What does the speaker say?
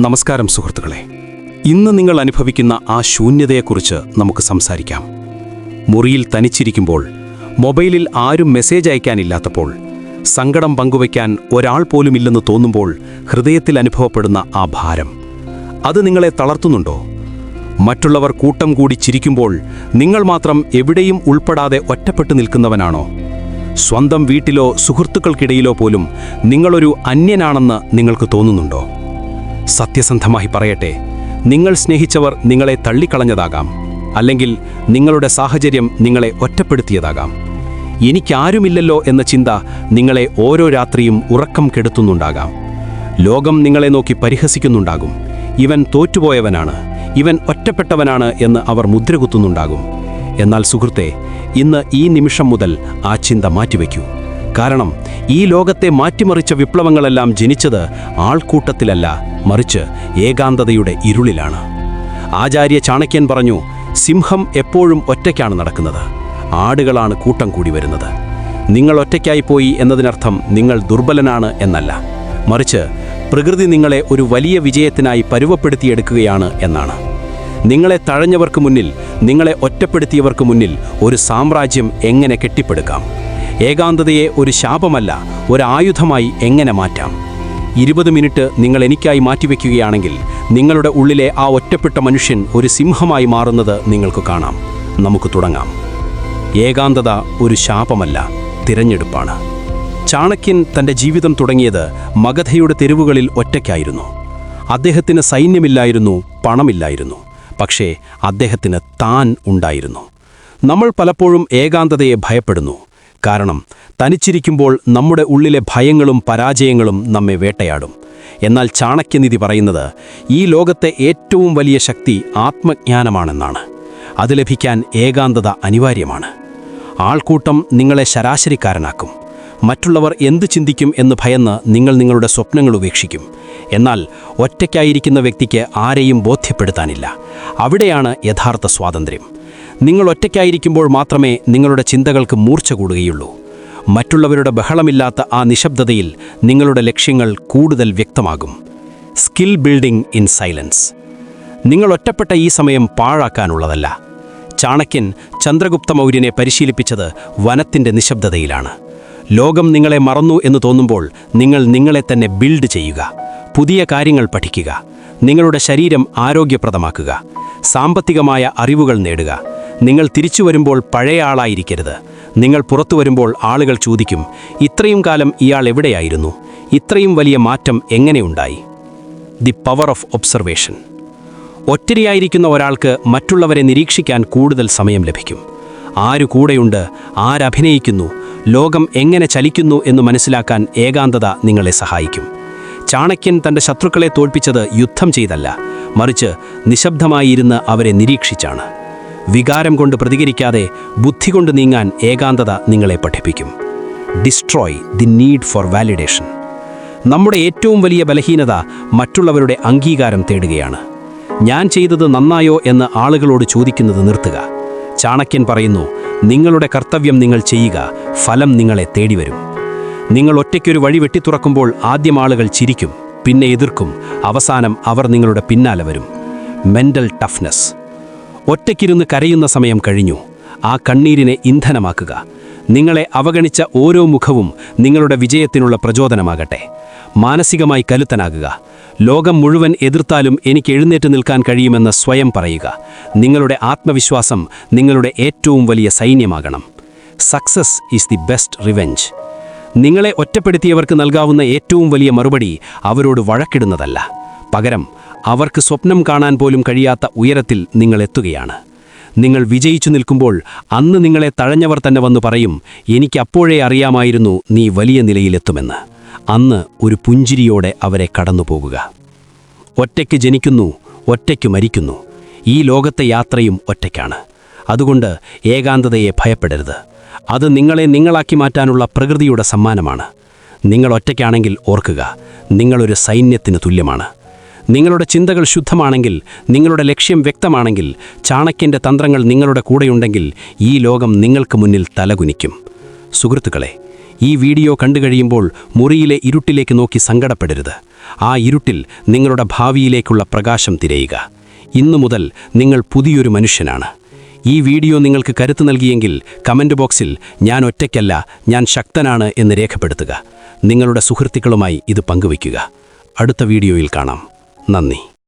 നമസ്കാരം സുഹൃത്തുക്കളെ. ഇന്ന് നിങ്ങൾ അനുഭവിക്കുന്ന ആ ശൂന്യതയെക്കുറിച്ച് നമുക്ക് സംസാരിക്കാം. മുറിയിൽ തനിച്ചിരിക്കുമ്പോൾ, മൊബൈലിൽ ആരും മെസ്സേജ് അയക്കാനില്ലാത്തപ്പോൾ, സങ്കടം പങ്കുവയ്ക്കാൻ ഒരാൾ പോലുമില്ലെന്ന് തോന്നുമ്പോൾ ഹൃദയത്തിൽ അനുഭവപ്പെടുന്ന ആ ഭാരം, അത് നിങ്ങളെ തളർത്തുന്നുണ്ടോ? മറ്റുള്ളവർ കൂട്ടം കൂടി ചിരിക്കുമ്പോൾ നിങ്ങൾ മാത്രം എവിടെയും ഉൾപ്പെടാതെ ഒറ്റപ്പെട്ടു നിൽക്കുന്നവനാണോ? സ്വന്തം വീട്ടിലോ സുഹൃത്തുക്കൾക്കിടയിലോ പോലും നിങ്ങളൊരു അന്യനാണെന്ന് നിങ്ങൾക്ക് തോന്നുന്നുണ്ടോ? സത്യസന്ധമായി പറയട്ടെ, നിങ്ങൾ സ്നേഹിച്ചവർ നിങ്ങളെ തള്ളിക്കളഞ്ഞതാകാം, അല്ലെങ്കിൽ നിങ്ങളുടെ സാഹചര്യം നിങ്ങളെ ഒറ്റപ്പെടുത്തിയതാകാം. എനിക്കാരുമില്ലല്ലോ എന്ന ചിന്ത നിങ്ങളെ ഓരോ രാത്രിയും ഉറക്കം കെടുത്തുന്നുണ്ടാകാം. ലോകം നിങ്ങളെ നോക്കി പരിഹസിക്കുന്നുണ്ടാകും. ഇവൻ തോറ്റുപോയവനാണ്, ഇവൻ ഒറ്റപ്പെട്ടവനാണ് എന്ന് അവർ മുദ്രകുത്തുന്നുണ്ടാകും. എന്നാൽ സുഹൃത്തെ, ഇന്ന് ഈ നിമിഷം മുതൽ ആ ചിന്ത മാറ്റിവെക്കൂ. കാരണം ഈ ലോകത്തെ മാറ്റിമറിച്ച വിപ്ലവങ്ങളെല്ലാം ജനിച്ചത് ആൾക്കൂട്ടത്തിലല്ല, മറിച്ച് ഏകാന്തതയുടെ ഇരുളിലാണ്. ആചാര്യ ചാണക്യൻ പറഞ്ഞു, സിംഹം എപ്പോഴും ഒറ്റയ്ക്കാണ് നടക്കുന്നത്, ആടുകളാണ് കൂട്ടം കൂടി വരുന്നത്. നിങ്ങൾ ഒറ്റയ്ക്കായിപ്പോയി എന്നതിനർത്ഥം നിങ്ങൾ ദുർബലനാണ് എന്നല്ല, മറിച്ച് പ്രകൃതി നിങ്ങളെ ഒരു വലിയ വിജയത്തിനായി പരുവപ്പെടുത്തിയെടുക്കുകയാണ് എന്നാണ്. നിങ്ങളെ തഴഞ്ഞവർക്ക് മുന്നിൽ, നിങ്ങളെ ഒറ്റപ്പെടുത്തിയവർക്ക് മുന്നിൽ ഒരു സാമ്രാജ്യം എങ്ങനെ കെട്ടിപ്പടുക്കാം? ഏകാന്തതയെ ഒരു ശാപമല്ല, ഒരു ആയുധമായി എങ്ങനെ മാറ്റാം? 20 മിനിറ്റ് നിങ്ങൾ എനിക്കായി മാറ്റിവെക്കുകയാണെങ്കിൽ നിങ്ങളുടെ ഉള്ളിലെ ആ ഒറ്റപ്പെട്ട മനുഷ്യൻ ഒരു സിംഹമായി മാറുന്നത് നിങ്ങൾക്ക് കാണാം. നമുക്ക് തുടങ്ങാം. ഏകാന്തത ഒരു ശാപമല്ല, തിരഞ്ഞെടുപ്പാണ്. ചാണക്യൻ തൻ്റെ ജീവിതം തുടങ്ങിയത് മഗധയുടെ തെരുവുകളിൽ ഒറ്റയ്ക്കായിരുന്നു. അദ്ദേഹത്തിന് സൈന്യമില്ലായിരുന്നു, പണമില്ലായിരുന്നു, പക്ഷേ അദ്ദേഹത്തിന് താൻ ഉണ്ടായിരുന്നു. നമ്മൾ പലപ്പോഴും ഏകാന്തതയെ ഭയപ്പെടുന്നു. കാരണം തനിച്ചിരിക്കുമ്പോൾ നമ്മുടെ ഉള്ളിലെ ഭയങ്ങളും പരാജയങ്ങളും നമ്മെ വേട്ടയാടും. എന്നാൽ ചാണക്യനിധി പറയുന്നത്, ഈ ലോകത്തെ ഏറ്റവും വലിയ ശക്തി ആത്മജ്ഞാനമാണെന്നാണ്. അത് ലഭിക്കാൻ ഏകാന്തത അനിവാര്യമാണ്. ആൾക്കൂട്ടം നിങ്ങളെ ശരാശരിക്കാരനാക്കും. മറ്റുള്ളവർ എന്തു ചിന്തിക്കും എന്ന് ഭയന്ന് നിങ്ങൾ നിങ്ങളുടെ സ്വപ്നങ്ങൾ ഉപേക്ഷിക്കും. എന്നാൽ ഒറ്റയ്ക്കായിരിക്കുന്ന വ്യക്തിക്ക് ആരെയും ബോധ്യപ്പെടുത്താനില്ല. അവിടെയാണ് യഥാർത്ഥ സ്വാതന്ത്ര്യം. നിങ്ങൾ ഒറ്റയ്ക്കായിരിക്കുമ്പോൾ മാത്രമേ നിങ്ങളുടെ ചിന്തകൾക്ക് മൂർച്ച കൂടുകയുള്ളൂ. മറ്റുള്ളവരുടെ ബഹളമില്ലാത്ത ആ നിശബ്ദതയിൽ നിങ്ങളുടെ ലക്ഷ്യങ്ങൾ കൂടുതൽ വ്യക്തമാകും. Skill building in silence. നിങ്ങൾ ഒറ്റപ്പെട്ട ഈ സമയം പാഴാക്കാനുള്ളതല്ല. ചാണക്യൻ ചന്ദ്രഗുപ്ത മൗര്യനെ പരിശീലിപ്പിച്ചത് വനത്തിൻ്റെ നിശബ്ദതയിലാണ്. ലോകം നിങ്ങളെ മറന്നു എന്ന് തോന്നുമ്പോൾ നിങ്ങൾ നിങ്ങളെ തന്നെ ബിൽഡ് ചെയ്യുക. പുതിയ കാര്യങ്ങൾ പഠിക്കുക. നിങ്ങളുടെ ശരീരം ആരോഗ്യപ്രദമാക്കുക. സാമ്പത്തികമായ അറിവുകൾ നേടുക. നിങ്ങൾ തിരിച്ചു വരുമ്പോൾ പഴയ ആളായിരിക്കരുത്. നിങ്ങൾ പുറത്തു വരുമ്പോൾ ആളുകൾ ചോദിക്കും, ഇത്രയും കാലം ഇയാൾ എവിടെയായിരുന്നു? ഇത്രയും വലിയ മാറ്റം എങ്ങനെയുണ്ടായി? The power of observation. ഒറ്റയ്ക്കായിരിക്കുന്ന ഒരാൾക്ക് മറ്റുള്ളവരെ നിരീക്ഷിക്കാൻ കൂടുതൽ സമയം ലഭിക്കും. ആരു കൂടെയുണ്ട്, ആരഭിനയിക്കുന്നു, ലോകം എങ്ങനെ ചലിക്കുന്നു എന്ന് മനസ്സിലാക്കാൻ ഏകാന്തത നിങ്ങളെ സഹായിക്കും. ചാണക്യൻ തൻ്റെ ശത്രുക്കളെ തോൽപ്പിച്ചത് യുദ്ധം ചെയ്തല്ല, മറിച്ച് നിശബ്ദമായിരുന്ന് അവരെ നിരീക്ഷിച്ചാണ്. വികാരം കൊണ്ട് പ്രതികരിക്കാതെ ബുദ്ധി കൊണ്ട് നീങ്ങാൻ ഏകാന്തത നിങ്ങളെ പഠിപ്പിക്കും. Destroy the need for validation. നമ്മുടെ ഏറ്റവും വലിയ ബലഹീനത മറ്റുള്ളവരുടെ അംഗീകാരം തേടുകയാണ്. ഞാൻ ചെയ്തത് നന്നായോ എന്ന് ആളുകളോട് ചോദിക്കുന്നത് നിർത്തുക. ചാണക്യൻ പറയുന്നു, നിങ്ങളുടെ കർത്തവ്യം നിങ്ങൾ ചെയ്യുക, ഫലം നിങ്ങളെ തേടിവരും. നിങ്ങൾ ഒറ്റയ്ക്കൊരു വഴി വെട്ടിത്തുറക്കുമ്പോൾ ആദ്യം ആളുകൾ ചിരിക്കും, പിന്നെ എതിർക്കും, അവസാനം അവർ നിങ്ങളുടെ പിന്നാലെ വരും. Mental toughness. ഒറ്റയ്ക്കിരുന്ന് കരയുന്ന സമയം കഴിഞ്ഞു. ആ കണ്ണീരിനെ ഇന്ധനമാക്കുക. നിങ്ങളെ അവഗണിച്ച ഓരോ മുഖവും നിങ്ങളുടെ വിജയത്തിനുള്ള പ്രചോദനമാകട്ടെ. മാനസികമായി കരുത്തനാകുക. ലോകം മുഴുവൻ എതിർത്താലും എനിക്ക് എഴുന്നേറ്റ് നിൽക്കാൻ കഴിയുമെന്ന് സ്വയം പറയുക. നിങ്ങളുടെ ആത്മവിശ്വാസം നിങ്ങളുടെ ഏറ്റവും വലിയ സൈന്യമാകണം. Success is the best revenge. നിങ്ങളെ ഒറ്റപ്പെടുത്തിയവർക്ക് നൽകാവുന്ന ഏറ്റവും വലിയ മറുപടി അവരോട് വഴക്കിടുന്നതല്ല. പകരം അവർക്ക് സ്വപ്നം കാണാൻ പോലും കഴിയാത്ത ഉയരത്തിൽ നിങ്ങൾ എത്തുകയാണ്. നിങ്ങൾ വിജയിച്ചു നിൽക്കുമ്പോൾ അന്ന് നിങ്ങളെ തഴഞ്ഞവർ തന്നെ വന്നു പറയും, എനിക്ക് അപ്പോഴേ അറിയാമായിരുന്നു നീ വലിയ നിലയിലെത്തുമെന്ന്. അന്ന് ഒരു പുഞ്ചിരിയോടെ അവരെ കടന്നുപോകുക. ഒറ്റയ്ക്ക് ജനിക്കുന്നു, ഒറ്റയ്ക്ക് മരിക്കുന്നു. ഈ ലോകത്തെ യാത്രയും ഒറ്റയ്ക്കാണ്. അതുകൊണ്ട് ഏകാന്തതയെ ഭയപ്പെടരുത്. അത് നിങ്ങളെ നിങ്ങളാക്കി മാറ്റാനുള്ള പ്രകൃതിയുടെ സമ്മാനമാണ്. നിങ്ങൾ ഒറ്റയ്ക്കാണെങ്കിൽ ഓർക്കുക, നിങ്ങളൊരു സൈന്യത്തിന് തുല്യമാണ്. നിങ്ങളുടെ ചിന്തകൾ ശുദ്ധമാണെങ്കിൽ, നിങ്ങളുടെ ലക്ഷ്യം വ്യക്തമാണെങ്കിൽ, ചാണക്യൻ്റെ തന്ത്രങ്ങൾ നിങ്ങളുടെ കൂടെയുണ്ടെങ്കിൽ ഈ ലോകം നിങ്ങൾക്ക് മുന്നിൽ തലകുനിക്കും. സുഹൃത്തുക്കളെ, ഈ വീഡിയോ കണ്ടുകഴിയുമ്പോൾ മുറിയിലെ ഇരുട്ടിലേക്ക് നോക്കി സങ്കടപ്പെടരുത്. ആ ഇരുട്ടിൽ നിങ്ങളുടെ ഭാവിയിലേക്കുള്ള പ്രകാശം തിരയുക. ഇന്നു മുതൽ നിങ്ങൾ പുതിയൊരു മനുഷ്യനാണ്. ഈ വീഡിയോ നിങ്ങൾക്ക് കരുത്ത് നൽകിയെങ്കിൽ കമന്റ് ബോക്സിൽ "ഞാൻ ഒറ്റയ്ക്കല്ല, ഞാൻ ശക്തനാണ്" എന്ന് രേഖപ്പെടുത്തുക. നിങ്ങളുടെ സുഹൃത്തുക്കളുമായി ഇത് പങ്കുവയ്ക്കുക. അടുത്ത വീഡിയോയിൽ കാണാം. നന്ദി.